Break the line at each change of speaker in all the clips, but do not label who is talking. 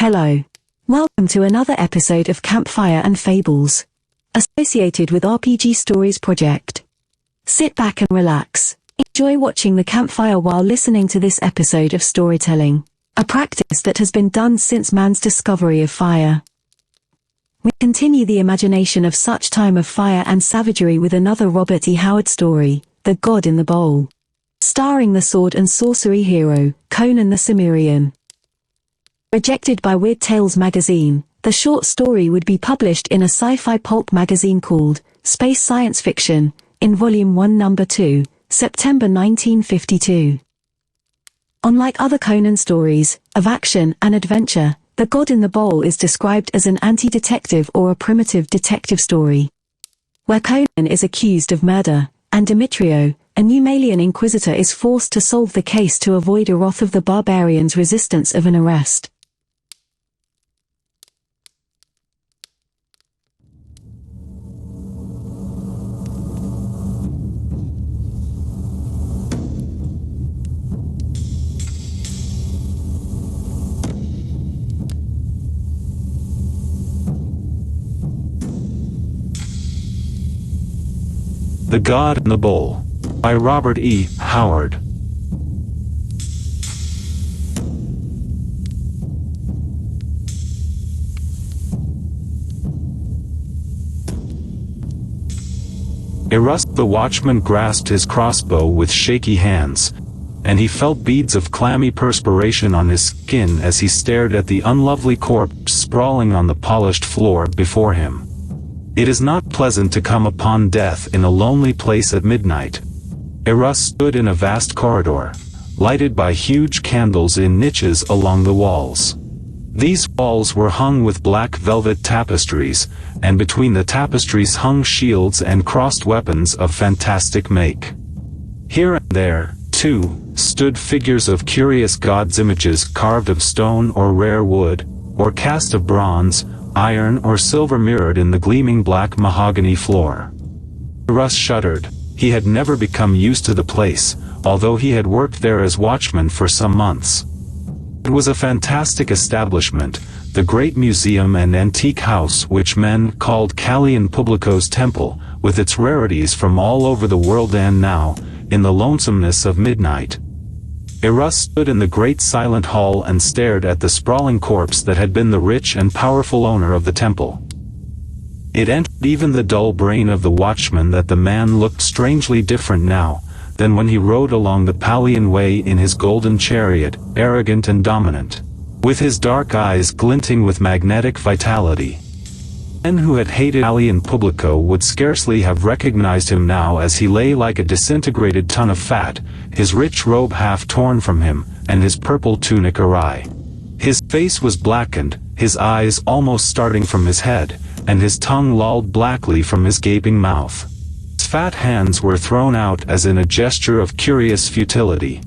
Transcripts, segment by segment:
Hello. Welcome to another episode of Campfire and Fables, associated with RPG Stories Project. Sit back and relax. Enjoy watching the campfire while listening to this episode of storytelling, a practice that has been done since man's discovery of fire. We continue the imagination of such time of fire and savagery with another Robert E. Howard story, The God in the Bowl, starring the Sword and Sorcery hero, Conan the Barbarian. Rejected by Weird Tales magazine, the short story would be published in a sci-fi pulp magazine called Space Science Fiction, in Volume 1 Number 2, September 1952. Unlike other Conan stories, of action and adventure, The God in the Bowl is described as an anti-detective or a primitive detective story, where Conan is accused of murder, and Demetrio, a Numalian inquisitor, is forced to solve the case to avoid a wrath of the barbarian's resistance of an arrest.
The God in the Bowl, by Robert E. Howard. Erust the watchman grasped his crossbow with shaky hands, and he felt beads of clammy perspiration on his skin as he stared at the unlovely corpse sprawling on the polished floor before him. It is not pleasant to come upon death in a lonely place at midnight. Erust stood in a vast corridor, lighted by huge candles in niches along the walls. These walls were hung with black velvet tapestries, and between the tapestries hung shields and crossed weapons of fantastic make. Here and there, too, stood figures of curious gods' images carved of stone or rare wood, or cast of bronze, iron or silver mirrored in the gleaming black mahogany floor. Erust shuddered. He had never become used to the place, although he had worked there as watchman for some months. It was a fantastic establishment, the great museum and antique house which men called Calian Publico's Temple, with its rarities from all over the world, and now, in the lonesomeness of midnight, Erust stood in the great silent hall and stared at the sprawling corpse that had been the rich and powerful owner of the temple. It entered even the dull brain of the watchman that the man looked strangely different now than when he rode along the Palian way in his golden chariot, arrogant and dominant, with his dark eyes glinting with magnetic vitality. Men who had hated Calian Publico would scarcely have recognized him now, as he lay like a disintegrated ton of fat, his rich robe half torn from him, and his purple tunic awry. His face was blackened, his eyes almost starting from his head, and his tongue lolled blackly from his gaping mouth. His fat hands were thrown out as in a gesture of curious futility.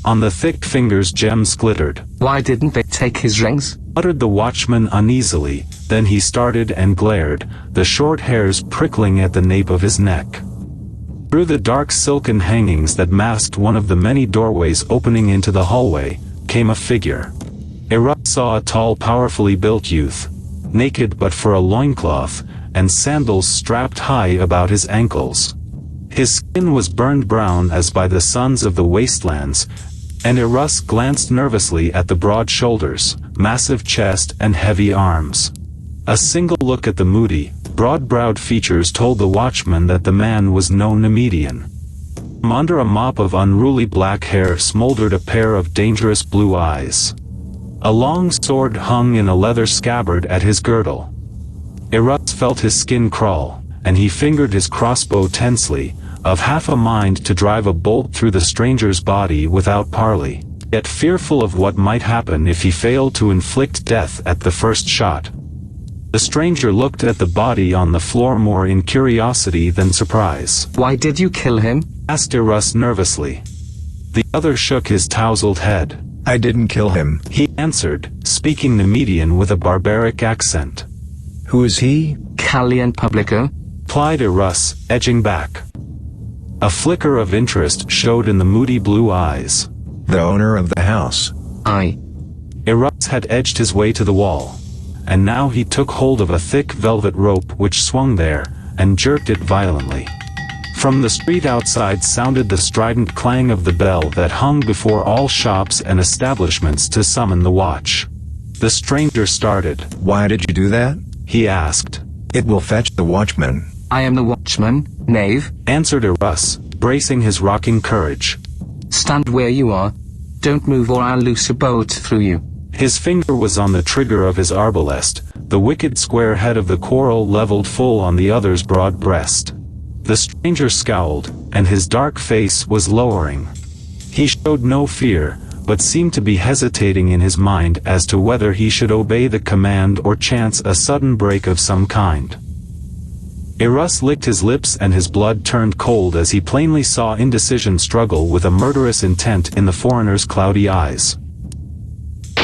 On the thick fingers gems glittered.
"Why didn't they take his rings?"
muttered the watchman uneasily. Then he started and glared, the short hairs prickling at the nape of his neck. Through the dark silken hangings that masked one of the many doorways opening into the hallway, came a figure. Erust saw a tall, powerfully built youth, naked but for a loincloth, and sandals strapped high about his ankles. His skin was burned brown as by the suns of the wastelands, and Erust glanced nervously at the broad shoulders, massive chest and heavy arms. A single look at the moody, broad-browed features told the watchman that the man was no Nemedian. From under a mop of unruly black hair smoldered a pair of dangerous blue eyes. A long sword hung in a leather scabbard at his girdle. Erust felt his skin crawl, and he fingered his crossbow tensely, of half a mind to drive a bolt through the stranger's body without parley, yet fearful of what might happen if he failed to inflict death at the first shot. The stranger looked at the body on the floor more in curiosity than surprise.
"Why did you kill him?"
asked Erust nervously. The other shook his tousled head.
"I didn't kill him,"
he answered, speaking Nemedian with a barbaric accent.
"Who is he?"
"Calian Publico,"
replied Erust, edging back. A flicker of interest showed in the moody blue eyes.
"The owner of the house."
"Aye."
Eruss had edged his way to the wall, and now he took hold of a thick velvet rope which swung there, and jerked it violently. From the street outside sounded the strident clang of the bell that hung before all shops and establishments to summon the watch. The stranger started.
Why did you do that?
He asked.
It will fetch the watchman.
I am the watchman, knave,
answered Eruss, bracing his rocking courage.
Stand where you are. Don't move or I'll loose a bolt through you.
His finger was on the trigger of his arbalest, the wicked square head of the quarrel leveled full on the other's broad breast. The stranger scowled, and his dark face was lowering. He showed no fear, but seemed to be hesitating in his mind as to whether he should obey the command or chance a sudden break of some kind. Eruss licked his lips and his blood turned cold as he plainly saw indecision struggle with a murderous intent in the foreigner's cloudy eyes.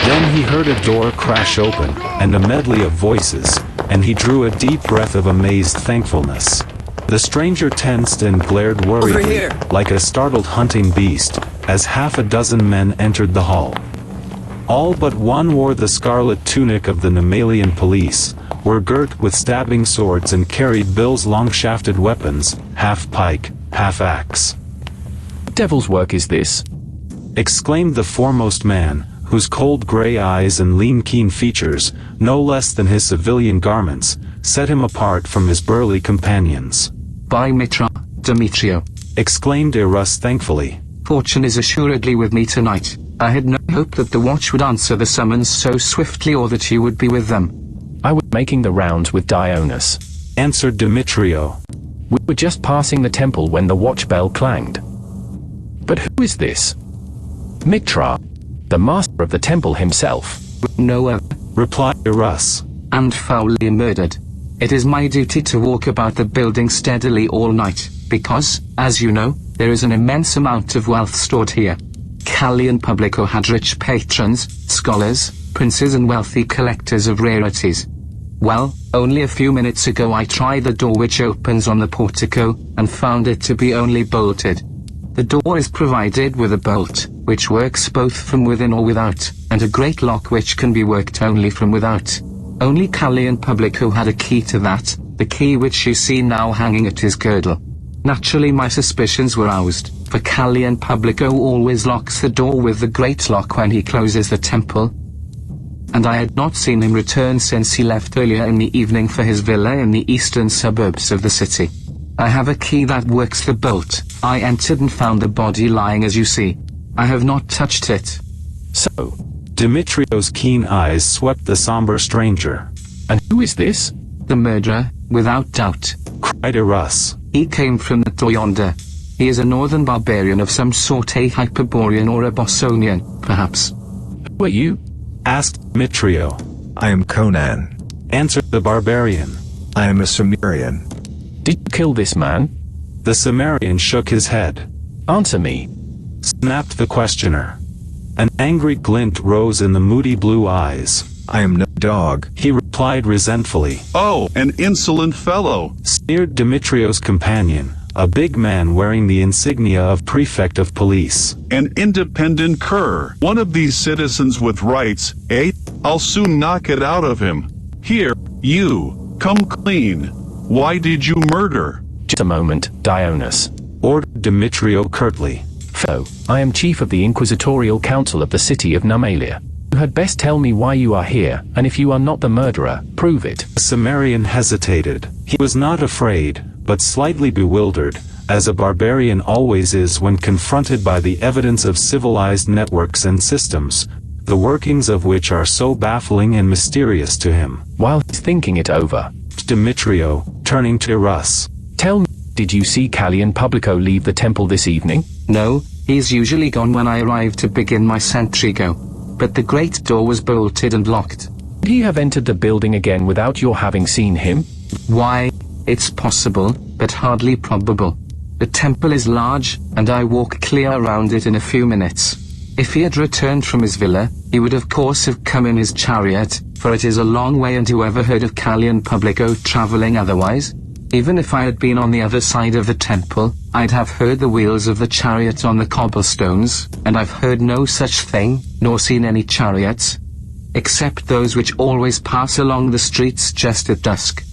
Then he heard a door crash open, and a medley of voices, and he drew a deep breath of amazed thankfulness. The stranger tensed and glared worriedly, like a startled hunting beast, as half a dozen men entered the hall. All but one wore the scarlet tunic of the Nemalian police, were girt with stabbing swords and carried Bill's long-shafted weapons, half pike, half axe.
What devil's work is this?
Exclaimed the foremost man, whose cold gray eyes and lean keen features, no less than his civilian garments, set him apart from his burly companions.
By Mitra, Demetrio,
exclaimed Eruss thankfully.
Fortune is assuredly with me tonight. I had no hope that the watch would answer the summons so swiftly or that you would be with them.
I was making the rounds with Dionys,
answered Demetrio.
We were just passing the temple when the watch bell clanged. But who is this? Mitra, the master of the temple himself.
No other,
replied Eruss.
And foully murdered. It is my duty to walk about the building steadily all night, because, as you know, there is an immense amount of wealth stored here. Callian Publico had rich patrons, scholars, princes and wealthy collectors of rarities. Well, only a few minutes ago I tried the door which opens on the portico, and found it to be only bolted. The door is provided with a bolt, which works both from within or without, and a great lock which can be worked only from without. Only Callian Publico had a key to that, the key which you see now hanging at his girdle. Naturally my suspicions were roused, for Callian Publico always locks the door with the great lock when he closes the temple. And I had not seen him return since he left earlier in the evening for his villa in the eastern suburbs of the city. I have a key that works the bolt. I entered and found the body lying as you see. I have not touched it.
So,
Demetrio's keen eyes swept the somber stranger.
And who is this?
The murderer, without doubt,
cried Eruss.
He came from the door yonder. He is a northern barbarian of some sort, a Hyperborean or a Bossonian, perhaps.
Who are you?
asked Demetrio.
I am Conan,
answered the barbarian.
I am a Sumerian.
Did you kill this man?
The Sumerian shook his head.
Answer me,
snapped the questioner. An angry glint rose in the moody blue eyes.
I am no dog,
he replied resentfully.
Oh, an insolent fellow,
sneered Demetrio's companion, a big man wearing the insignia of prefect of police.
An independent cur, one of these citizens with rights, eh? I'll soon knock it out of him. Here, you, come clean. Why did you murder?
Just a moment, Dionys,
ordered Demetrio curtly.
Fellow, I am chief of the Inquisitorial Council of the city of Namalia. You had best tell me why you are here, and if you are not the murderer, prove it.
The Sumerian hesitated. He was not afraid, but slightly bewildered, as a barbarian always is when confronted by the evidence of civilized networks and systems, the workings of which are so baffling and mysterious to him.
While he's thinking it over,
Demetrio, turning to Eruss.
Tell me, did you see Callian Publico leave the temple this evening?
No, he's usually gone when I arrive to begin my sentry go. But the great door was bolted and locked.
Would he have entered the building again without your having seen him?
Why, it's possible, but hardly probable. The temple is large, and I walk clear around it in a few minutes. If he had returned from his villa, he would of course have come in his chariot, for it is a long way, and whoever heard of Callian Publico traveling otherwise? Even if I had been on the other side of the temple, I'd have heard the wheels of the chariot on the cobblestones, and I've heard no such thing, nor seen any chariots, except those which always pass along the streets just at dusk.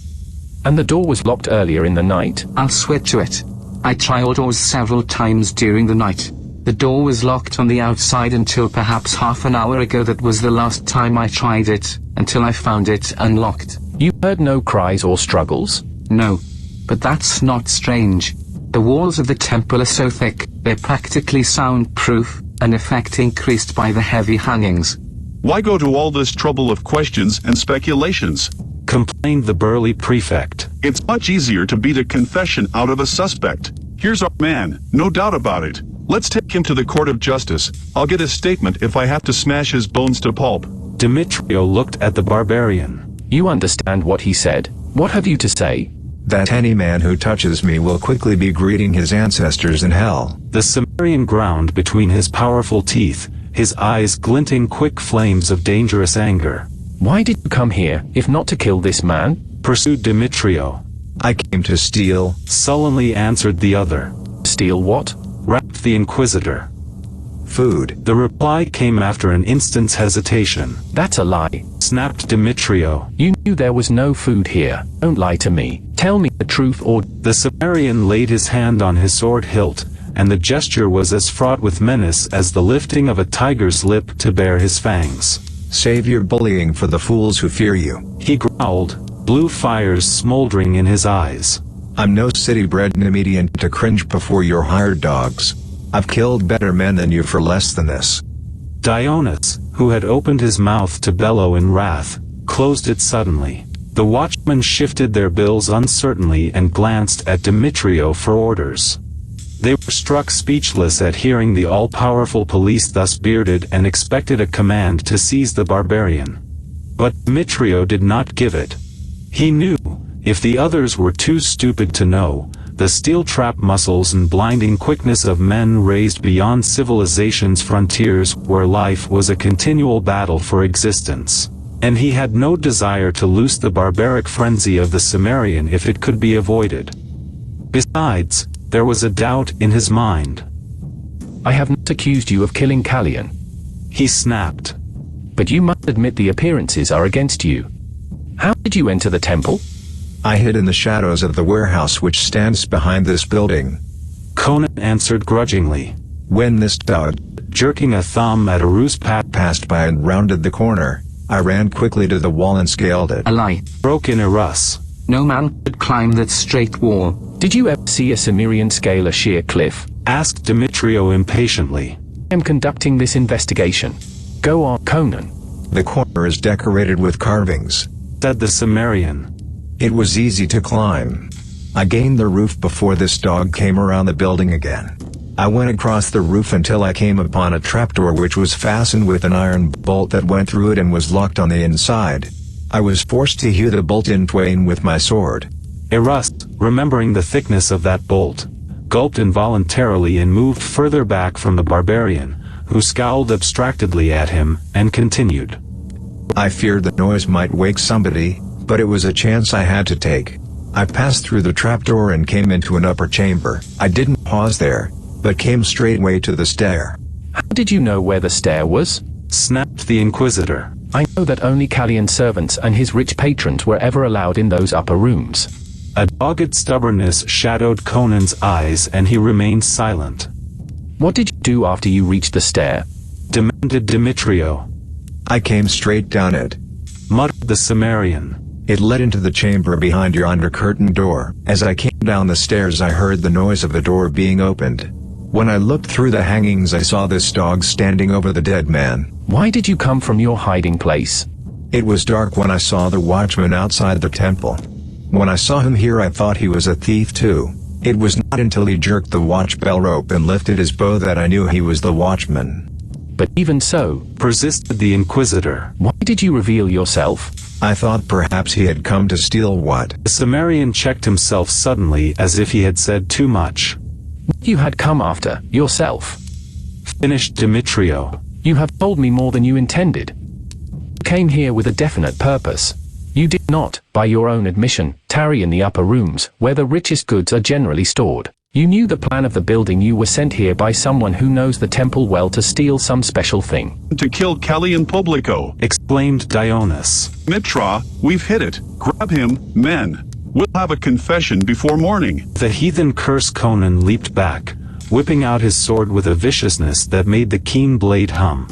And the door was locked earlier in the night?
I'll swear to it. I tried doors several times during the night. The door was locked on the outside until perhaps half an hour ago. That was the last time I tried it, until I found it unlocked.
You heard no cries or struggles?
No. But that's not strange. The walls of the temple are so thick, they're practically soundproof, an effect increased by the heavy hangings.
Why go to all this trouble of questions and speculations?
Complained the burly prefect.
It's much easier to beat a confession out of a suspect. Here's our man, no doubt about it. Let's take him to the court of justice. I'll get a statement if I have to smash his bones to pulp.
Demetrio looked at the barbarian.
You understand what he said? What have you to say?
That any man who touches me will quickly be greeting his ancestors in hell.
The Cimmerian ground between his powerful teeth, his eyes glinting quick flames of dangerous anger.
Why did you come here, if not to kill this man?
Pursued Demetrio.
I came to steal,
Sullenly answered the other.
Steal what?
Rapped the Inquisitor.
food.
The reply came after an instant's hesitation.
That's a lie.
Snapped Demetrio.
You knew there was no food here. Don't lie to me. Tell me the truth or...
The Cimmerian laid his hand on his sword hilt, and the gesture was as fraught with menace as the lifting of a tiger's lip to bare his fangs.
Save your bullying for the fools who fear you.
He growled, blue fires smoldering in his eyes.
I'm no city-bred Nemedian to cringe before your hired dogs. I've killed better men than you for less than this.
Dionys, who had opened his mouth to bellow in wrath, closed it suddenly. The watchmen shifted their bills uncertainly and glanced at Demetrio for orders. They were struck speechless at hearing the all-powerful police thus bearded and expected a command to seize the barbarian. But Demetrio did not give it. He knew, if the others were too stupid to know, the steel trap muscles and blinding quickness of men raised beyond civilization's frontiers where life was a continual battle for existence. And he had no desire to loose the barbaric frenzy of the Cimmerian if it could be avoided. Besides, there was a doubt in his mind.
I have not accused you of killing Callian.
He snapped.
But you must admit the appearances are against you. How did you enter the temple?
I hid in the shadows of the warehouse which stands behind this building.
Conan answered grudgingly.
When this dog,
Jerking a thumb at a ruse
passed by and rounded the corner, I ran quickly to the wall and scaled it.
A lie.
broke in Irus.
No man could climb that straight wall.
Did you ever see a Cimmerian scale a sheer cliff?
Asked Demetrio impatiently.
I am conducting this investigation. Go on, Conan.
The corner is decorated with carvings.
Said the Cimmerian.
It was easy to climb. I gained the roof before this dog came around the building again. I went across the roof until I came upon a trapdoor which was fastened with an iron bolt that went through it and was locked on the inside. I was forced to hew the bolt in twain with my sword.
Irus, remembering the thickness of that bolt, gulped involuntarily and moved further back from the barbarian, who scowled abstractedly at him, and continued.
I feared the noise might wake somebody, but it was a chance I had to take. I passed through the trapdoor and came into an upper chamber. I didn't pause there, but came straightway to the stair.
How did you know where the stair was?
Snapped the Inquisitor.
I know that only Callian servants and his rich patrons were ever allowed in those upper rooms.
A dogged stubbornness shadowed Conan's eyes and he remained silent.
What did you do after you reached the stair?
Demanded Demetrio.
I came straight down it.
Muttered the Cimmerian.
It led into the chamber behind yonder curtained door. As I came down the stairs I heard the noise of the door being opened. When I looked through the hangings I saw this dog standing over the dead man.
Why did you come from your hiding place?
It was dark when I saw the watchman outside the temple. When I saw him here I thought he was a thief too. It was not until he jerked the watch bell rope and lifted his bow that I knew he was the watchman.
But even so,
persisted the Inquisitor.
Why did you reveal yourself?
I thought perhaps he had come to steal what?
The Cimmerian checked himself suddenly as if he had said too much.
You had come after yourself.
Finished Demetrio.
You have told me more than you intended. You came here with a definite purpose. You did not, by your own admission, tarry in the upper rooms, where the richest goods are generally stored. You knew the plan of the building. You were sent here by someone who knows the temple well to steal some special thing.
To kill Calian Publico,
exclaimed Dionys.
Mitra, we've hit it. Grab him, men. We'll have a confession before morning.
The heathen curse. Conan leaped back, whipping out his sword with a viciousness that made the keen blade hum.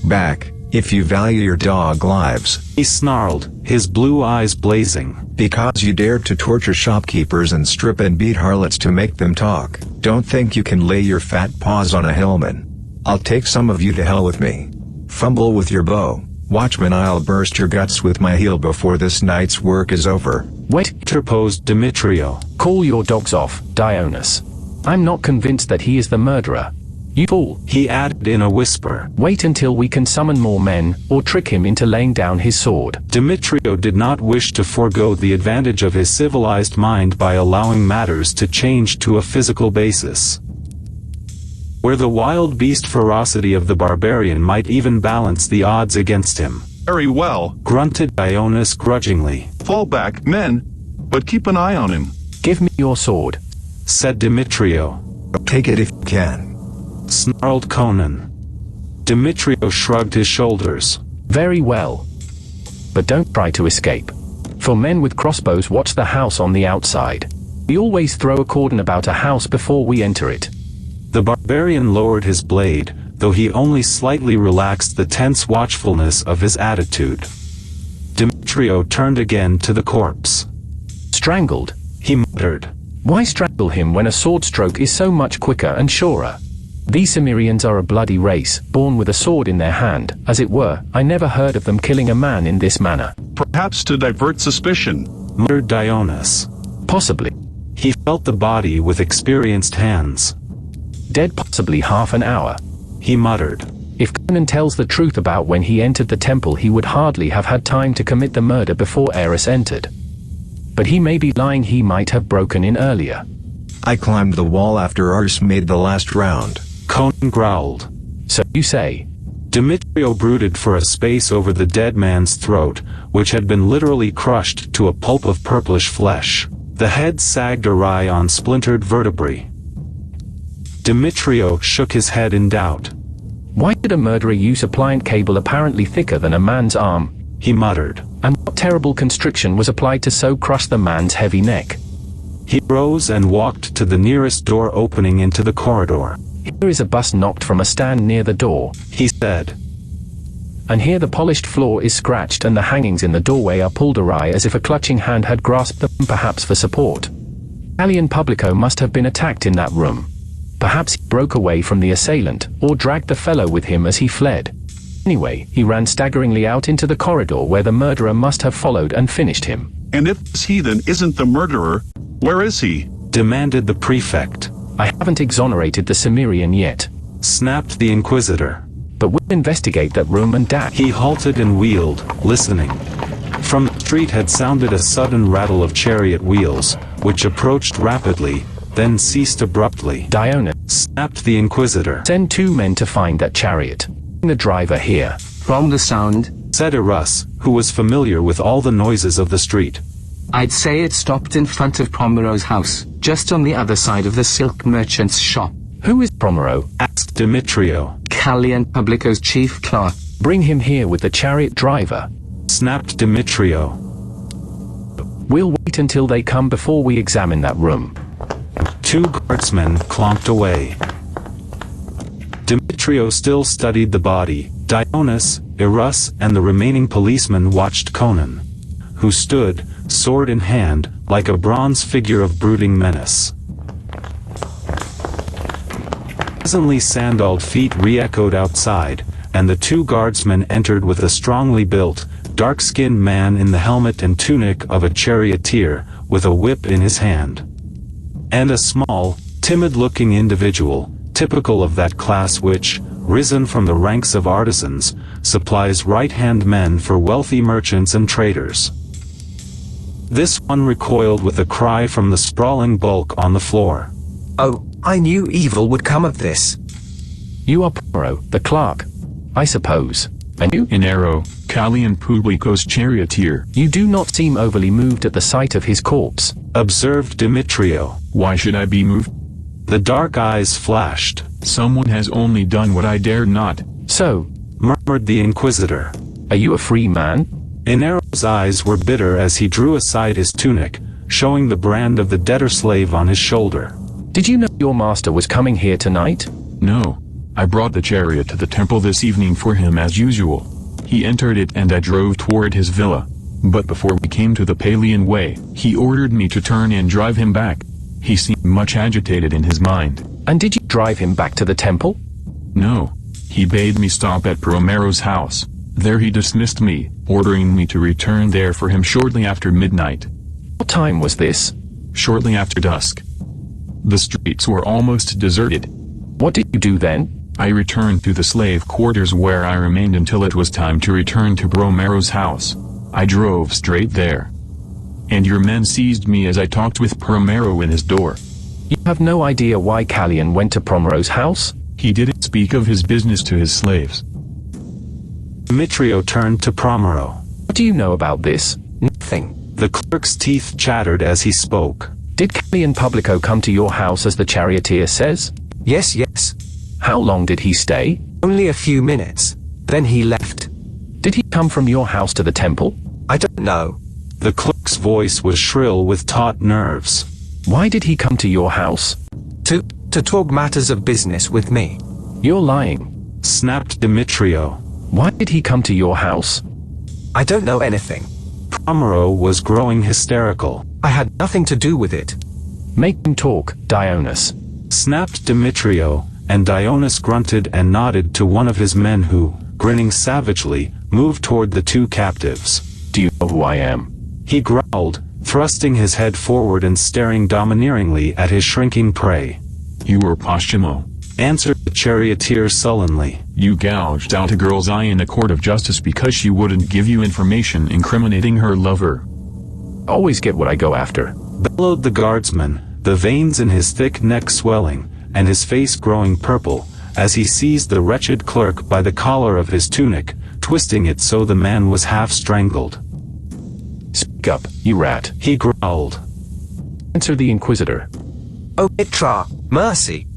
Back, if you value your dog lives,
he snarled, his blue eyes blazing.
Because you dared to torture shopkeepers and strip and beat harlots to make them talk. Don't think you can lay your fat paws on a hillman. I'll take some of you to hell with me. Fumble with your bow, watchman. I'll burst your guts with my heel before this night's work is over.
Wait,
interposed Demetrio.
Call your dogs off, Dionys. I'm not convinced that he is the murderer. You fool,
he added in a whisper.
Wait until we can summon more men, or trick him into laying down his sword.
Demetrio did not wish to forego the advantage of his civilized mind by allowing matters to change to a physical basis, where the wild beast ferocity of the barbarian might even balance the odds against him.
Very well,
grunted Dionys grudgingly.
Fall back, men, but keep an eye on him.
Give me your sword,
said Demetrio.
Take it if you can,
snarled Conan. Demetrio shrugged his shoulders.
Very well. But don't try to escape. For men with crossbows watch the house on the outside. We always throw a cordon about a house before we enter it.
The barbarian lowered his blade, though he only slightly relaxed the tense watchfulness of his attitude. Demetrio turned again to the corpse.
Strangled,
he muttered.
Why strangle him when a sword stroke is so much quicker and surer? These Cimmerians are a bloody race, born with a sword in their hand, as it were. I never heard of them killing a man in this manner.
Perhaps to divert suspicion,
muttered Dionys.
Possibly.
He felt the body with experienced hands.
Dead possibly half an hour,
he muttered.
If Conan tells the truth about when he entered the temple, he would hardly have had time to commit the murder before Eris entered. But he may be lying. He might have broken in earlier.
I climbed the wall after Ars made the last round,
Conan growled.
So you say.
Demetrio brooded for a space over the dead man's throat, which had been literally crushed to a pulp of purplish flesh. The head sagged awry on splintered vertebrae. Demetrio shook his head in doubt.
Why did a murderer use a pliant cable apparently thicker than a man's arm?
He muttered.
And what terrible constriction was applied to so crush the man's heavy neck?
He rose and walked to the nearest door opening into the corridor.
Here is a bust knocked from a stand near the door,
he said.
And here the polished floor is scratched and the hangings in the doorway are pulled awry as if a clutching hand had grasped them, perhaps for support. Calian Publico must have been attacked in that room. Perhaps he broke away from the assailant, or dragged the fellow with him as he fled. Anyway, he ran staggeringly out into the corridor where the murderer must have followed and finished him.
And if this heathen isn't the murderer, where is he?
Demanded the prefect.
I haven't exonerated the Cimmerian yet,
snapped the Inquisitor.
But we'll investigate that room and that.
He halted and wheeled, listening. From the street had sounded a sudden rattle of chariot wheels, which approached rapidly, then ceased abruptly.
Dionys,
snapped the Inquisitor.
Send 2 men to find that chariot. Bring the driver here.
From the sound,
said Eris, who was familiar with all the noises of the street.
I'd say it stopped in front of Promero's house, just on the other side of the silk merchant's shop.
Who is Promero?
Asked Demetrio.
Calian Publico's chief clerk.
Bring him here with the chariot driver.
Snapped Demetrio.
We'll wait until they come before we examine that room.
2 guardsmen clomped away. Demetrio still studied the body. Dionys, Eris, and the remaining policemen watched Conan, who stood, sword in hand, like a bronze figure of brooding menace. Presently sandaled feet re-echoed outside, and the 2 guardsmen entered with a strongly built, dark-skinned man in the helmet and tunic of a charioteer, with a whip in his hand. And a small, timid-looking individual, typical of that class which, risen from the ranks of artisans, supplies right-hand men for wealthy merchants and traders. This one recoiled with a cry from the sprawling bulk on the floor.
Oh, I knew evil would come of this.
You are Promero, the clerk, I suppose. And you?
Inero, Callian Publico's charioteer.
You do not seem overly moved at the sight of his corpse,
observed Demetrio.
Why should I be moved?
The dark eyes flashed.
Someone has only done what I dared not.
So,
murmured the Inquisitor.
Are you a free man?
Inero's eyes were bitter as he drew aside his tunic, showing the brand of the debtor-slave on his shoulder.
Did you know your master was coming here tonight?
No. I brought the chariot to the temple this evening for him as usual. He entered it and I drove toward his villa. But before we came to the Palian Way, he ordered me to turn and drive him back. He seemed much agitated in his mind.
And did you drive him back to the temple?
No. He bade me stop at Promero's house. There he dismissed me, ordering me to return there for him shortly after midnight.
What time was this?
Shortly after dusk. The streets were almost deserted.
What did you do then?
I returned to the slave quarters where I remained until it was time to return to Promero's house. I drove straight there. And your men seized me as I talked with Promero in his door.
You have no idea why Callian went to Promero's house?
He didn't speak of his business to his slaves.
Demetrio turned to Promero.
What do you know about this?
Nothing.
The clerk's teeth chattered as he spoke.
Did Callian Publico come to your house as the charioteer says?
Yes.
How long did he stay?
Only a few minutes. Then he left.
Did he come from your house to the temple?
I don't know.
The clerk's voice was shrill with taut nerves.
Why did he come to your house?
To talk matters of business with me.
You're lying,
snapped Demetrio.
Why did he come to your house?
I don't know anything.
Promero was growing hysterical.
I had nothing to do with it.
Make him talk, Dionys.
Snapped Demetrio, and Dionys grunted and nodded to one of his men who, grinning savagely, moved toward the two captives.
Do you know who I am?
He growled, thrusting his head forward and staring domineeringly at his shrinking prey.
You were Posthumo,
answered the charioteer sullenly.
You gouged out a girl's eye in a court of justice because she wouldn't give you information incriminating her lover.
Always get what I go after,
bellowed the guardsman, the veins in his thick neck swelling, and his face growing purple, as he seized the wretched clerk by the collar of his tunic, twisting it so the man was half strangled.
Speak up, you rat,
he growled.
Answer the Inquisitor.
Oh, Mitra, mercy!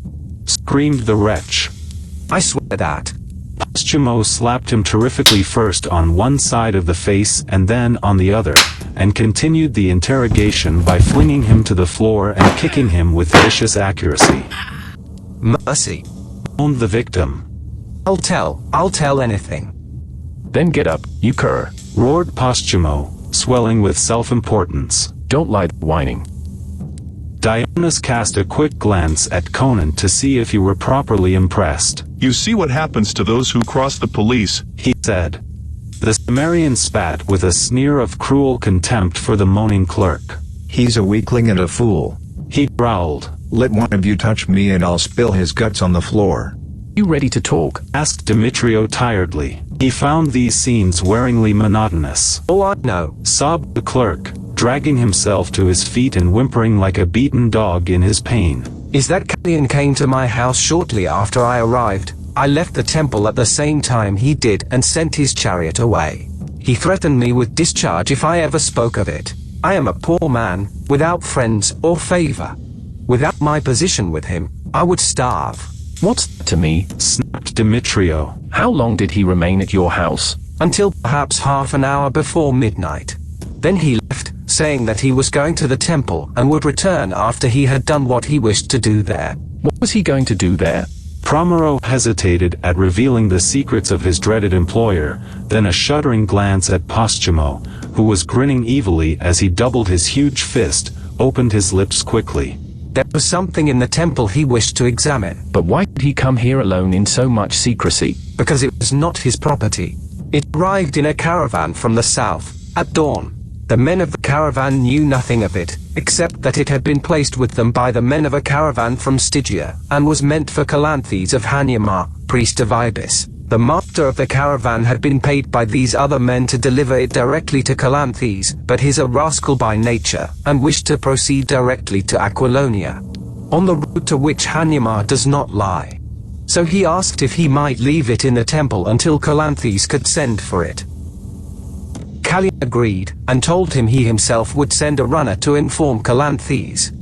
Screamed the wretch.
I swear that.
Posthumo slapped him terrifically first on one side of the face and then on the other, and continued the interrogation by flinging him to the floor and kicking him with vicious accuracy.
Mercy,
moaned the victim.
I'll tell anything.
Then get up, you cur,
roared Posthumo, swelling with self-importance.
Don't lie whining.
Dionys cast a quick glance at Conan to see if he were properly impressed.
You see what happens to those who cross the police,
he said. The Cimmerian spat with a sneer of cruel contempt for the moaning clerk.
He's a weakling and a fool.
He growled.
Let one of you touch me and I'll spill his guts on the floor.
You ready to talk?
Asked Demetrio tiredly. He found these scenes wearingly monotonous.
Oh, I know,
sobbed the clerk, dragging himself to his feet and whimpering like a beaten dog in his pain.
Is that Callian came to my house shortly after I arrived. I left the temple at the same time he did and sent his chariot away. He threatened me with discharge if I ever spoke of it. I am a poor man, without friends or favor. Without my position with him, I would starve.
What's that to me?
Snapped Demetrio.
How long did he remain at your house?
Until perhaps half an hour before midnight. Then he left, saying that he was going to the temple and would return after he had done what he wished to do there.
What was he going to do there?
Promero hesitated at revealing the secrets of his dreaded employer, then a shuddering glance at Posthumo, who was grinning evilly as he doubled his huge fist, opened his lips quickly.
There was something in the temple he wished to examine.
But why did he come here alone in so much secrecy?
Because it was not his property. It arrived in a caravan from the south, at dawn. The men of the caravan knew nothing of it, except that it had been placed with them by the men of a caravan from Stygia, and was meant for Calanthes of Hanyamar, priest of Ibis. The master of the caravan had been paid by these other men to deliver it directly to Calanthes, but he's a rascal by nature, and wished to proceed directly to Aquilonia, on the route to which Hanyamar does not lie.
so he asked if he might leave it in the temple until Calanthes could send for it. Callian agreed, and told him he himself would send a runner to inform Calanthes.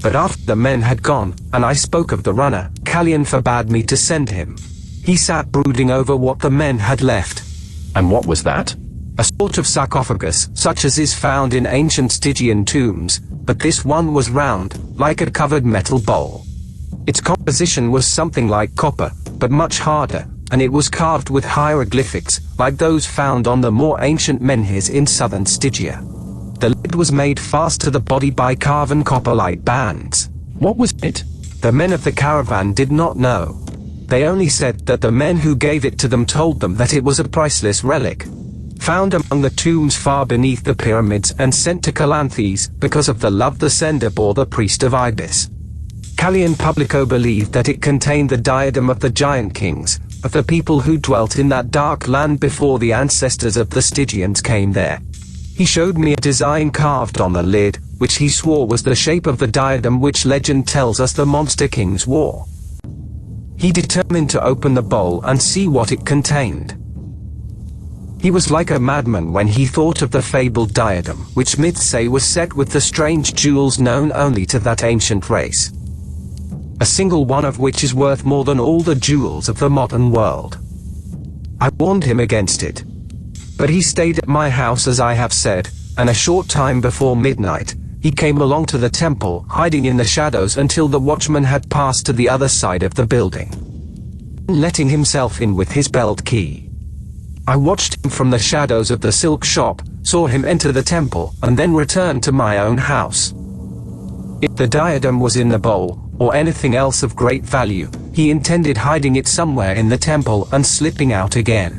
But after the men had gone, and I spoke of the runner, Callian forbade me to send him. He sat brooding over what the men had left.
And what was that?
A sort of sarcophagus, such as is found in ancient Stygian tombs, but this one was round, like a covered metal bowl. Its composition was something like copper, but much harder, and it was carved with hieroglyphics, like those found on the more ancient menhirs in southern Stygia. The lid was made fast to the body by carven copper-like bands.
What was it?
The men of the caravan did not know. They only said that the men who gave it to them told them that it was a priceless relic, found among the tombs far beneath the pyramids and sent to Calanthes because of the love the sender bore the priest of Ibis. Callian Publico believed that it contained the diadem of the giant kings, of the people who dwelt in that dark land before the ancestors of the Stygians came there. He showed me a design carved on the lid, which he swore was the shape of the diadem which legend tells us the monster kings wore. He determined to open the bowl and see what it contained. He was like a madman when he thought of the fabled diadem, which myths say was set with the strange jewels known only to that ancient race. A single one of which is worth more than all the jewels of the modern world. I warned him against it. But he stayed at my house as I have said, and a short time before midnight, he came along to the temple, hiding in the shadows until the watchman had passed to the other side of the building, letting himself in with his belt key. I watched him from the shadows of the silk shop, saw him enter the temple, and then return to my own house. If the diadem was in the bowl, or anything else of great value, he intended hiding it somewhere in the temple and slipping out again.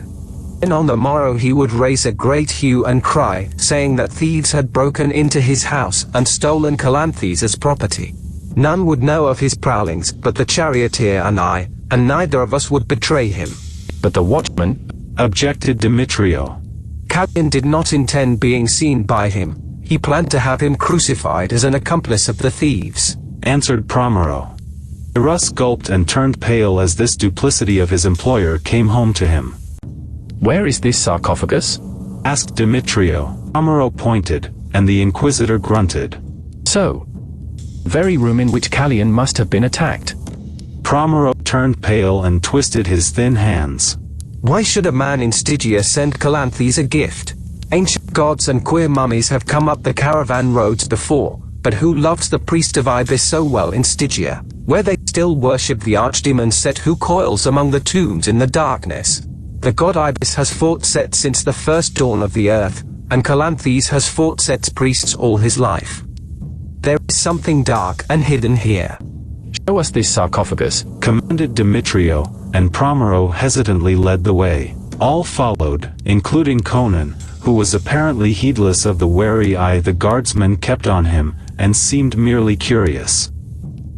And on the morrow he would raise a great hue and cry, saying that thieves had broken into his house and stolen Calanthes' property. None would know of his prowlings but the charioteer and I, and neither of us would betray him.
But the watchman,
objected Demetrio.
Callian did not intend being seen by him. He planned to have him crucified as an accomplice of the thieves,
answered Promero. Irus gulped and turned pale as this duplicity of his employer came home to him.
Where is this sarcophagus?
asked Demetrio. Promero pointed, and the Inquisitor grunted.
So, very room in which Callian must have been attacked.
Promero turned pale and twisted his thin hands.
Why should a man in Stygia send Calanthes a gift? Ancient gods and queer mummies have come up the caravan roads before, but who loves the priest of Ibis so well in Stygia, where they still worship the archdemon Set who coils among the tombs in the darkness? The god Ibis has fought Set since the first dawn of the earth, and Calanthes has fought Set's priests all his life. There is something dark and hidden here.
Show us this sarcophagus,
commanded Demetrio, and Promero hesitantly led the way. All followed, including Conan, who was apparently heedless of the wary eye the guardsmen kept on him, and seemed merely curious.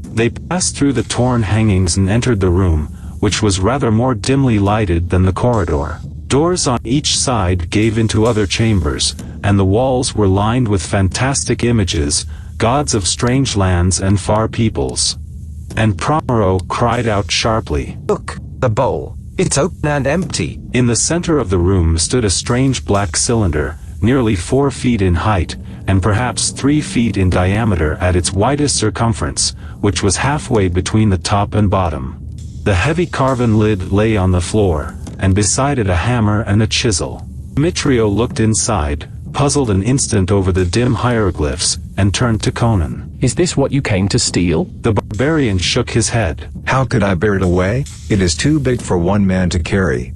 They passed through the torn hangings and entered the room, which was rather more dimly lighted than the corridor. Doors on each side gave into other chambers, and the walls were lined with fantastic images, gods of strange lands and far peoples. And Promero cried out sharply,
"Look, the bowl! It's open and empty!"
In the center of the room stood a strange black cylinder, nearly 4 feet in height, and perhaps 3 feet in diameter at its widest circumference, which was halfway between the top and bottom. The heavy carven lid lay on the floor, and beside it a hammer and a chisel. Demetrio looked inside, puzzled an instant over the dim hieroglyphs, and turned to Conan.
Is this what you came to steal?
The barbarian shook his head.
How could I bear it away? It is too big for one man to carry.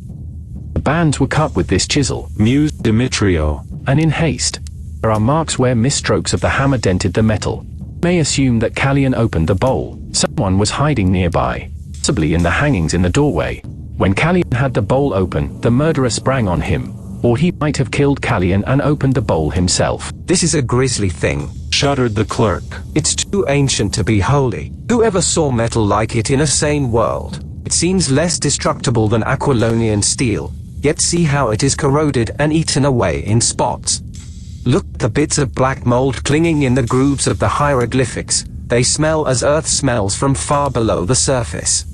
The bands were cut with this chisel,
mused Demetrio,
and in haste. There are marks where misstrokes of the hammer dented the metal. May assume that Callian opened the bowl. Someone was hiding nearby, possibly in the hangings in the doorway. When Callian had the bowl open, the murderer sprang on him. Or he might have killed Callian and opened the bowl himself.
This is a grisly thing,
shuddered the clerk.
It's too ancient to be holy. Who ever saw metal like it in a sane world? It seems less destructible than Aquilonian steel, yet see how it is corroded and eaten away in spots. Look at the bits of black mold clinging in the grooves of the hieroglyphics. They smell as earth smells from far below the surface.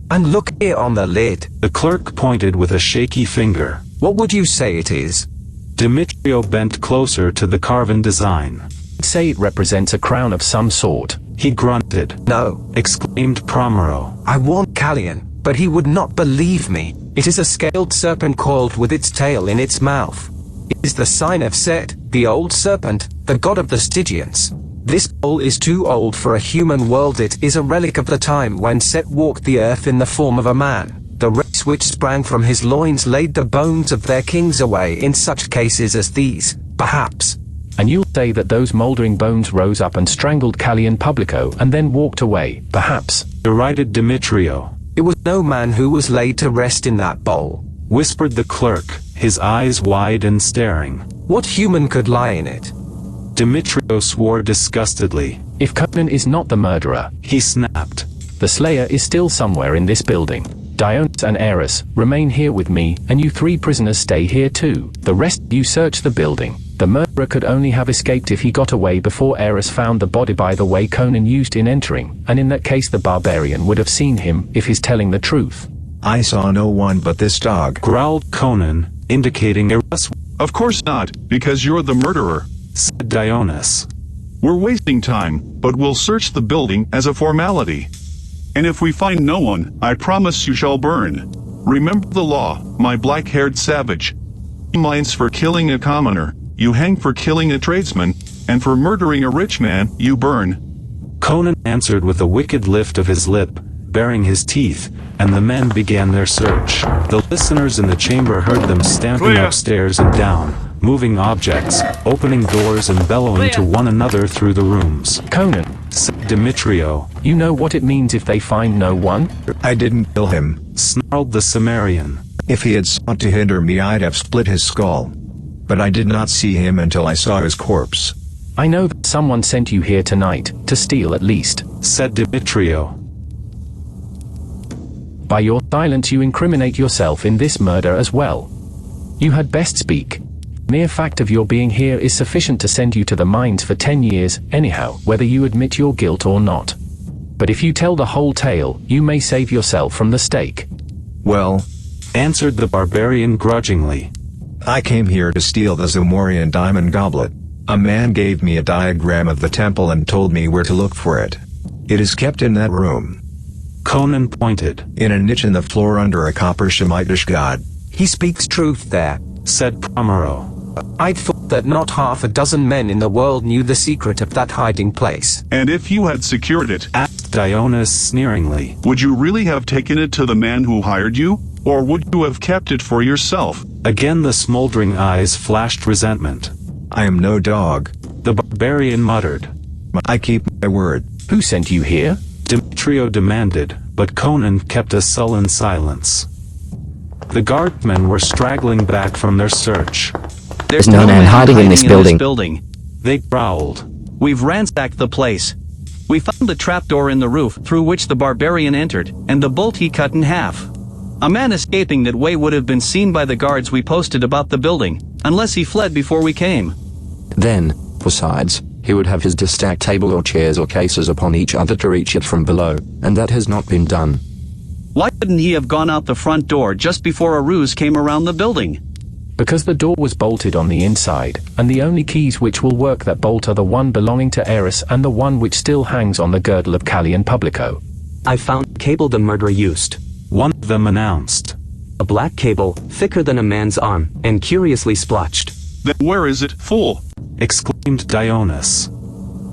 And look here on the lid.
The clerk pointed with a shaky finger.
What would you say it is?
Demetrio bent closer to the carven design.
Say it represents a crown of some sort.
He grunted.
No,
Exclaimed Promero.
I warned Callion, but he would not believe me. It is a scaled serpent coiled with its tail in its mouth. It is the sign of Set, the old serpent, the god of the Stygians. This bowl is too old for a human world. It is a relic of the time when Set walked the earth in the form of a man. The race which sprang from his loins laid the bones of their kings away in such cases as these, perhaps.
And you'll say that those mouldering bones rose up and strangled Callion Publico and then walked away, perhaps.
Derided Demetrio.
It was no man who was laid to rest in that bowl.
Whispered the clerk, his eyes wide and staring.
What human could lie in it?
Demetrio swore disgustedly.
If Conan is not the murderer,
He snapped.
the slayer is still somewhere in this building. Dionys and Eris, remain here with me, and you 3 prisoners stay here too. The rest of you search the building. The murderer could only have escaped if he got away before Eris found the body by the way Conan used in entering, and in that case the barbarian would have seen him, if he's telling the truth.
I saw no one but this dog.
Growled Conan, indicating Eris.
Of course not, because you're the murderer.
Said Dionys.
We're wasting time, but we'll search the building as a formality. And if we find no one, I promise you shall burn. Remember the law, my black-haired savage. He mines for killing a commoner, you hang for killing a tradesman, and for murdering a rich man, you burn.
Conan answered with a wicked lift of his lip, baring his teeth, and the men began their search. The listeners in the chamber heard them stamping upstairs and down, moving objects, opening doors and bellowing to one another through the rooms.
Conan,
Said Demetrio.
you know what it means if they find no one?
I didn't kill him.
Snarled the Cimmerian.
If he had sought to hinder me, I'd have split his skull. But I did not see him until I saw his corpse.
I know that someone sent you here tonight, to steal at least.
Said Demetrio.
By your silence you incriminate yourself in this murder as well. You had best speak. Mere fact of your being here is sufficient to send you to the mines for 10 years, anyhow, whether you admit your guilt or not. But if you tell the whole tale, you may save yourself from the stake.
Well,
Answered the barbarian grudgingly.
I came here to steal the Zomorian diamond goblet. A man gave me a diagram of the temple and told me where to look for it. It is kept in that room.
Conan pointed.
In a niche in the floor under a copper Shemitish god.
He speaks truth there.
Said Promero.
I'd thought that not half a dozen men in the world knew the secret of that hiding place.
And if you had secured it,
Asked Dionys sneeringly.
would you really have taken it to the man who hired you? Or would you have kept it for yourself?
Again the smoldering eyes flashed resentment.
I am no dog.
The barbarian muttered.
I keep my word.
Who sent you here?
Demetrio demanded, but Conan kept a sullen silence. The guardsmen were straggling back from their search.
There's no man hiding in this building.
They growled.
We've ransacked the place. We found the trapdoor in the roof through which the barbarian entered, and the bolt he cut in half. A man escaping that way would have been seen by the guards we posted about the building, unless he fled before we came.
Then, besides, he would have his distacked table or chairs or cases upon each other to reach it from below, and that has not been done.
Why couldn't he have gone out the front door just before a ruse came around the building?
Because the door was bolted on the inside, and the only keys which will work that bolt are the one belonging to Eris and the one which still hangs on the girdle of Callion Publico.
I found the cable the murderer used.
One of them announced.
A black cable, thicker than a man's arm, and curiously splotched.
Then where is it, fool?
Exclaimed Dionys.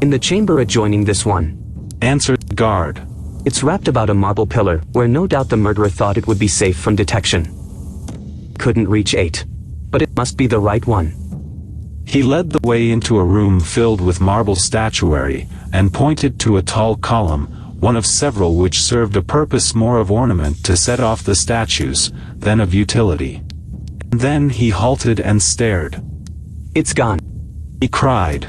In the chamber adjoining this one.
Answered the guard.
It's wrapped about a marble pillar, where no doubt the murderer thought it would be safe from detection. Couldn't reach 8. But it must be the right one.
He led the way into a room filled with marble statuary, and pointed to a tall column, one of several which served a purpose more of ornament to set off the statues, than of utility. And then he halted and stared.
It's gone.
He cried.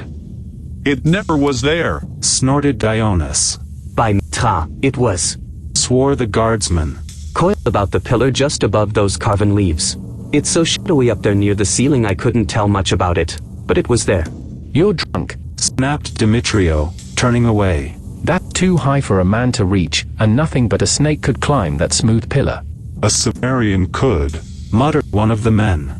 It never was there.
Snorted Dionys.
By Mitra, it was.
Swore the guardsman.
Coiled about the pillar just above those carven leaves. It's so shadowy up there near the ceiling I couldn't tell much about it, but it was there.
You're drunk.
Snapped Demetrio, turning away.
That's too high for a man to reach, and nothing but a snake could climb that smooth pillar.
A Sumerian could, muttered one of the men.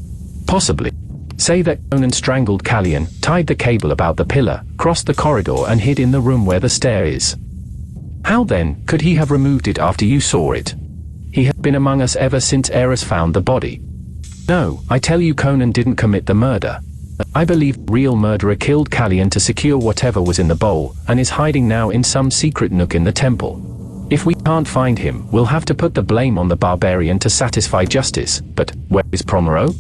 Possibly. Say that Conan strangled Callion, tied the cable about the pillar, crossed the corridor and hid in the room where the stair is. How then could he have removed it after you saw it? He had been among us ever since Eris found the body. No, I tell you Conan didn't commit the murder. I believe the real murderer killed Callion to secure whatever was in the bowl, and is hiding now in some secret nook in the temple. If we can't find him, we'll have to put the blame on the barbarian to satisfy justice. But where is Promero?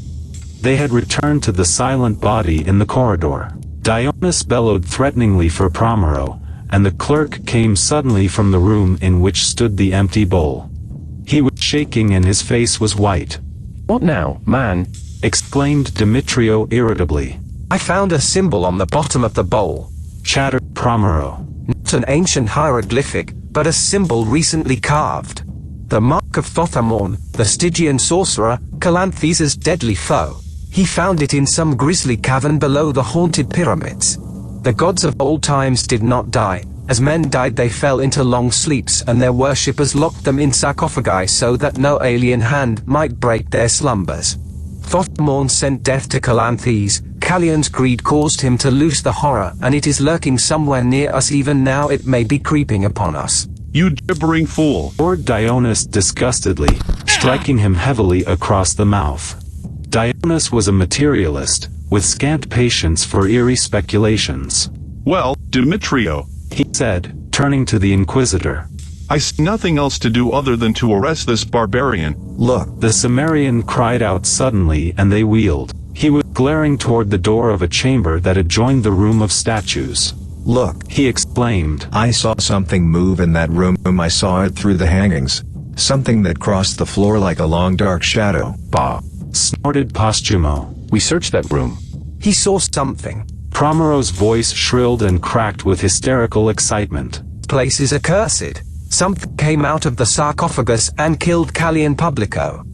They had returned to the silent body in the corridor. Dionys bellowed threateningly for Promero, and the clerk came suddenly from the room in which stood the empty bowl. He was shaking and his face was white.
What now, man?
Exclaimed Demetrio irritably.
I found a symbol on the bottom of the bowl,
chattered Promero.
Not an ancient hieroglyphic, but a symbol recently carved. The mark of Thothamorn, the Stygian sorcerer, Calanthes' deadly foe. He found it in some grisly cavern below the haunted pyramids. The gods of old times did not die. As men died they fell into long sleeps, and their worshippers locked them in sarcophagi so that no alien hand might break their slumbers. Thothamorn sent death to Calanthes. Callion's greed caused him to loose the horror, and it is lurking somewhere near us even now. It may be creeping upon us.
You gibbering fool!
Roared Dionys disgustedly, striking him heavily across the mouth. Dionys was a materialist, with scant patience for eerie speculations.
Well, Demetrio,
he said, turning to the Inquisitor.
I see nothing else to do other than to arrest this barbarian.
Look! The Sumerian cried out suddenly and they wheeled. He was glaring toward the door of a chamber that adjoined the room of statues.
Look!
He exclaimed.
I saw something move in that room. I saw it through the hangings. Something that crossed the floor like a long dark shadow.
Bah! Snorted Posthumo.
We searched that room.
He saw something.
Promero's voice shrilled and cracked with hysterical excitement.
Place is accursed. Something came out of the sarcophagus and killed Callion Publico.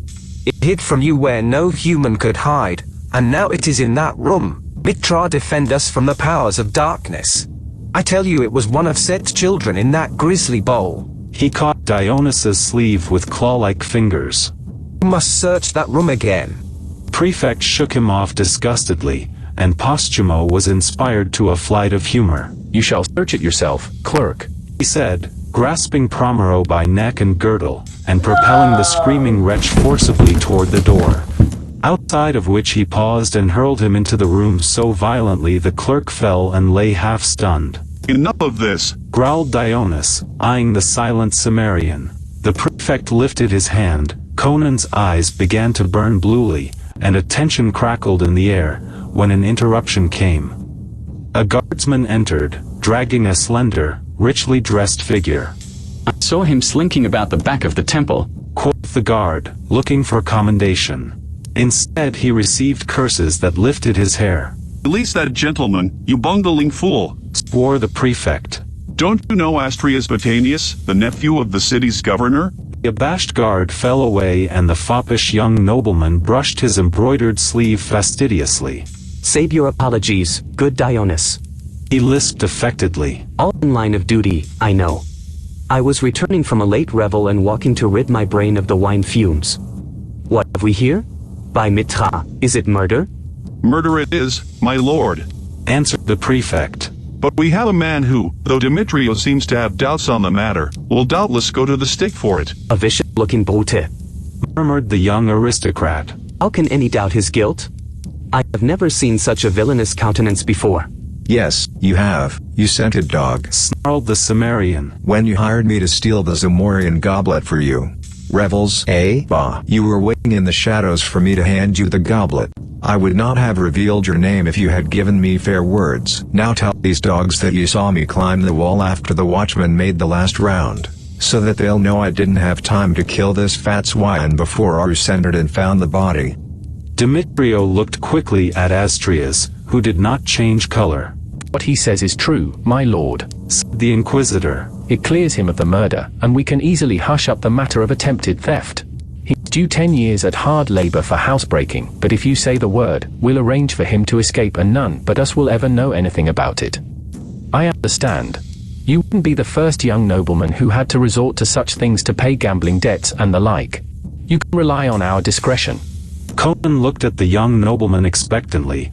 It hid from you where no human could hide, and now it is in that room. Mitra, defend us from the powers of darkness. I tell you it was one of Set's children in that grisly bowl.
He caught Dionys's sleeve with claw-like fingers.
You must search that room again.
Prefect shook him off disgustedly, and Posthumo was inspired to a flight of humor.
You shall search it yourself, clerk,
he said, grasping Promero by neck and girdle, and propelling the screaming wretch forcibly toward the door, outside of which he paused and hurled him into the room so violently the clerk fell and lay half-stunned.
Enough of this,
growled Dionys, eyeing the silent Sumerian. The prefect lifted his hand. Conan's eyes began to burn bluely, and a tension crackled in the air, when an interruption came. A guardsman entered, dragging a slender, richly dressed figure.
I saw him slinking about the back of the temple,
quoth the guard, looking for commendation. Instead he received curses that lifted his hair.
Release that gentleman, you bungling fool,
swore the prefect.
Don't you know Astrius Botanius, the nephew of the city's governor?
The abashed guard fell away and the foppish young nobleman brushed his embroidered sleeve fastidiously.
Save your apologies, good Dionys.
He lisped affectedly.
All in line of duty, I know. I was returning from a late revel and walking to rid my brain of the wine fumes. What have we here? By Mitra, is it murder?
Murder it is, my lord,
answered the prefect.
But we have a man who, though Demetrio seems to have doubts on the matter, will doubtless go to the stake for it.
A vicious-looking brute,
murmured the young aristocrat.
How can any doubt his guilt? I have never seen such a villainous countenance before.
Yes, you have, you scented dog,
snarled the Sumerian.
When you hired me to steal the Zamorian goblet for you. Revels, eh? Bah. You were waiting in the shadows for me to hand you the goblet. I would not have revealed your name if you had given me fair words. Now tell these dogs that you saw me climb the wall after the watchman made the last round, so that they'll know I didn't have time to kill this fat swine before Arus entered and found the body.
Demetrio looked quickly at Astrius, who did not change color.
What he says is true, my lord,
said the Inquisitor.
It clears him of the murder, and we can easily hush up the matter of attempted theft. He's due 10 years at hard labor for housebreaking, but if you say the word, we'll arrange for him to escape and none but us will ever know anything about it. I understand. You wouldn't be the first young nobleman who had to resort to such things to pay gambling debts and the like. You can rely on our discretion."
Conan looked at the young nobleman expectantly,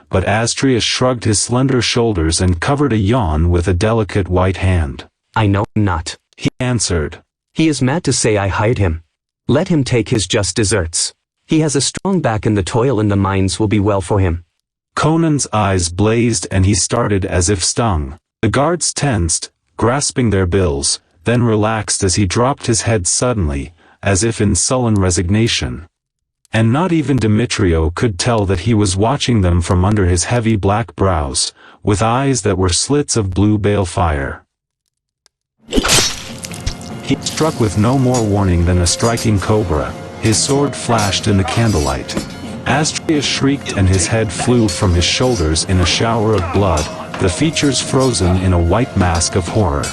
but Astrius shrugged his slender shoulders and covered a yawn with a delicate white hand.
"I know him not,"
he answered.
"He is mad to say I hired him. Let him take his just deserts. He has a strong back and the toil in the mines will be well for him."
Conan's eyes blazed and he started as if stung. The guards tensed, grasping their bills, then relaxed as he dropped his head suddenly, as if in sullen resignation. And not even Demetrio could tell that he was watching them from under his heavy black brows, with eyes that were slits of blue balefire. He struck with no more warning than a striking cobra. His sword flashed in the candlelight. Astrius shrieked and his head flew from his shoulders in a shower of blood, the features frozen in a white mask of horror.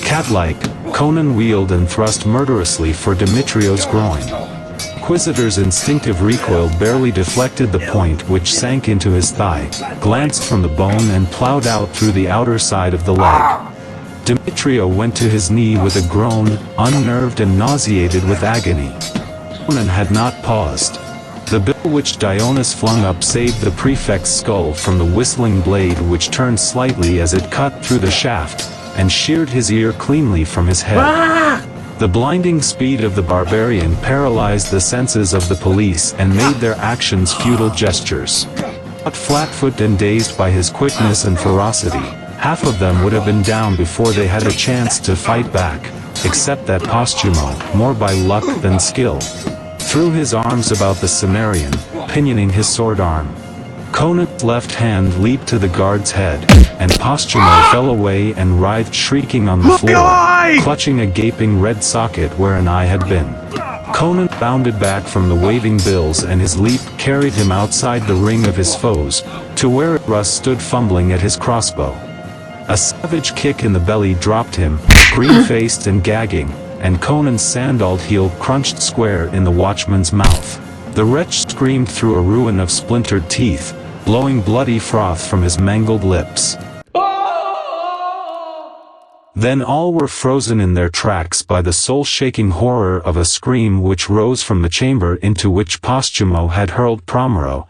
Cat-like, Conan wheeled and thrust murderously for Demetrio's groin. Inquisitor's instinctive recoil barely deflected the point which sank into his thigh, glanced from the bone and plowed out through the outer side of the leg. Demetrio went to his knee with a groan, unnerved and nauseated with agony. Conan had not paused. The bill which Dionys flung up saved the prefect's skull from the whistling blade which turned slightly as it cut through the shaft, and sheared his ear cleanly from his head. The blinding speed of the barbarian paralyzed the senses of the police and made their actions futile gestures. But flat-footed and dazed by his quickness and ferocity, half of them would have been down before they had a chance to fight back, except that Posthumo, more by luck than skill, threw his arms about the Cimmerian, pinioning his sword arm. Conan's left hand leaped to the guard's head, and Posthumo fell away and writhed shrieking on the floor, clutching a gaping red socket where an eye had been. Conan bounded back from the waving bills and his leap carried him outside the ring of his foes, to where Russ stood fumbling at his crossbow. A savage kick in the belly dropped him, green-faced and gagging, and Conan's sandaled heel crunched square in the watchman's mouth. The wretch screamed through a ruin of splintered teeth, blowing bloody froth from his mangled lips. Then all were frozen in their tracks by the soul-shaking horror of a scream which rose from the chamber into which Posthumo had hurled Promero,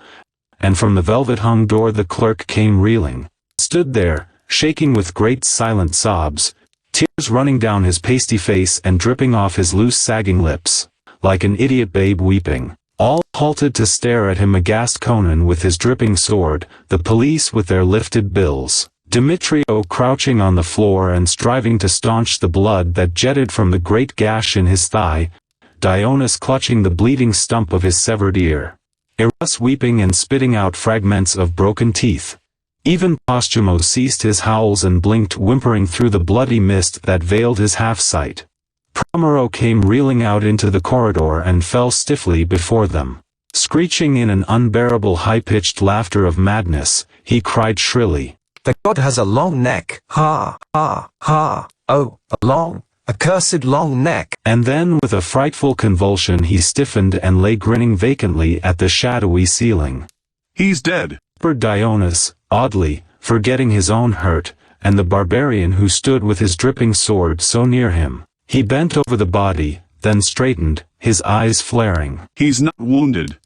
and from the velvet-hung door the clerk came reeling, stood there, shaking with great silent sobs, tears running down his pasty face and dripping off his loose sagging lips, like an idiot babe weeping. All halted to stare at him aghast, Conan with his dripping sword, the police with their lifted bills, Demetrio crouching on the floor and striving to staunch the blood that jetted from the great gash in his thigh, Dionys clutching the bleeding stump of his severed ear, Eros weeping and spitting out fragments of broken teeth. Even Posthumo ceased his howls and blinked whimpering through the bloody mist that veiled his half-sight. Promero came reeling out into the corridor and fell stiffly before them. Screeching in an unbearable high-pitched laughter of madness, he cried shrilly,
"The god has a long neck, ha, ha, ha, oh, a long, accursed long neck."
And then with a frightful convulsion he stiffened and lay grinning vacantly at the shadowy ceiling.
"He's dead,"
whispered Dionys, oddly, forgetting his own hurt, and the barbarian who stood with his dripping sword so near him. He bent over the body, then straightened, his eyes flaring.
"He's not wounded.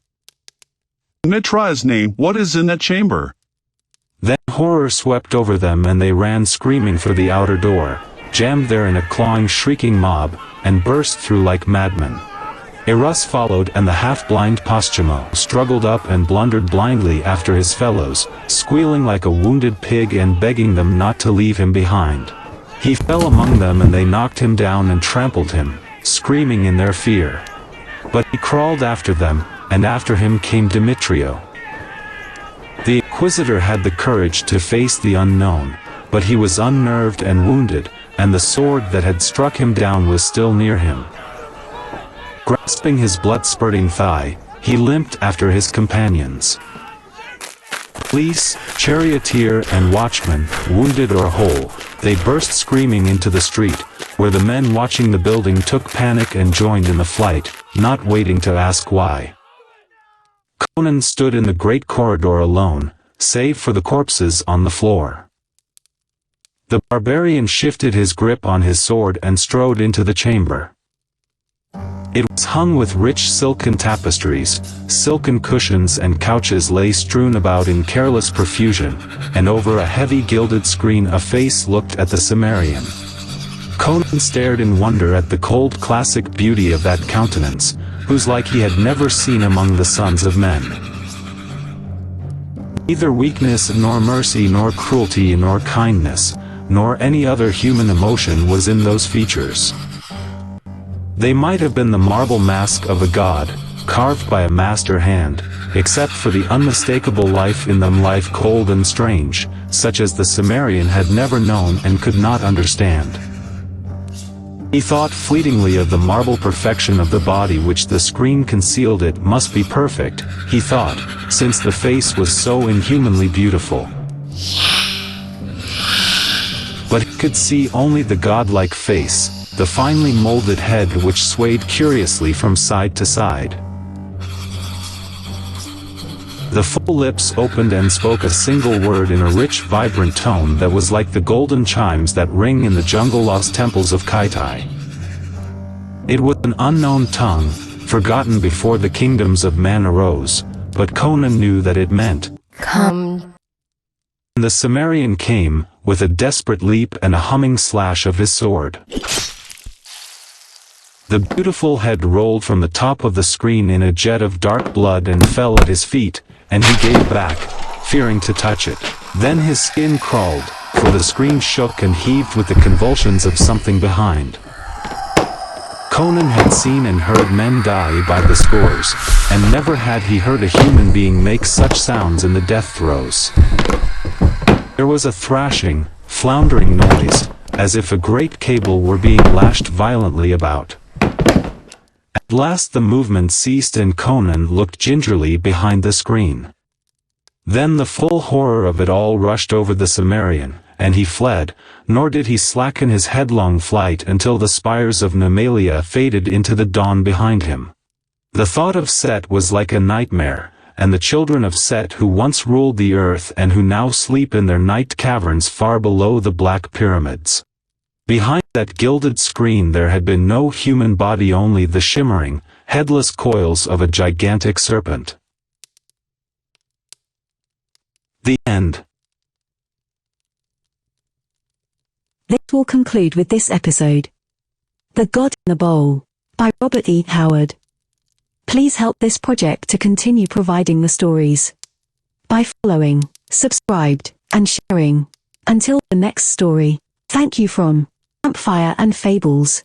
Mitra's name, what is in that chamber?"
Then horror swept over them and they ran screaming for the outer door, jammed there in a clawing shrieking mob, and burst through like madmen. Eros followed and the half-blind Posthumo struggled up and blundered blindly after his fellows, squealing like a wounded pig and begging them not to leave him behind. He fell among them and they knocked him down and trampled him, screaming in their fear. But he crawled after them, and after him came Demetrio. The Inquisitor had the courage to face the unknown, but he was unnerved and wounded, and the sword that had struck him down was still near him. Grasping his blood-spurting thigh, he limped after his companions. Police, charioteer and watchman, wounded or whole, they burst screaming into the street, where the men watching the building took panic and joined in the flight, not waiting to ask why. Conan stood in the great corridor alone, save for the corpses on the floor. The barbarian shifted his grip on his sword and strode into the chamber. It was hung with rich silken tapestries, silken cushions and couches lay strewn about in careless profusion, and over a heavy gilded screen a face looked at the Cimmerian. Conan stared in wonder at the cold classic beauty of that countenance, whose like he had never seen among the sons of men. Neither weakness nor mercy nor cruelty nor kindness, nor any other human emotion was in those features. They might have been the marble mask of a god, carved by a master hand, except for the unmistakable life in them, life cold and strange, such as the Cimmerian had never known and could not understand. He thought fleetingly of the marble perfection of the body which the screen concealed. It must be perfect, he thought, since the face was so inhumanly beautiful. But he could see only the godlike face, the finely molded head which swayed curiously from side to side. The full lips opened and spoke a single word in a rich, vibrant tone that was like the golden chimes that ring in the jungle-lost temples of Kitai. It was an unknown tongue, forgotten before the kingdoms of man arose, but Conan knew that it meant, "Come." The Cimmerian came, with a desperate leap and a humming slash of his sword. The beautiful head rolled from the top of the screen in a jet of dark blood and fell at his feet, and he gave back, fearing to touch it. Then his skin crawled, for the screen shook and heaved with the convulsions of something behind. Conan had seen and heard men die by the scores, and never had he heard a human being make such sounds in the death throes. There was a thrashing, floundering noise, as if a great cable were being lashed violently about. At last the movement ceased and Conan looked gingerly behind the screen. Then the full horror of it all rushed over the Cimmerian, and he fled, nor did he slacken his headlong flight until the spires of Numalia faded into the dawn behind him. The thought of Set was like a nightmare, and the children of Set who once ruled the earth and who now sleep in their night caverns far below the black pyramids. Behind that gilded screen there had been no human body, only the shimmering, headless coils of a gigantic serpent. The end.
This will conclude with this episode. The God in the Bowl, by Robert E. Howard. Please help this project to continue providing the stories by following, subscribed, and sharing. Until the next story, thank you from Campfire and Fables.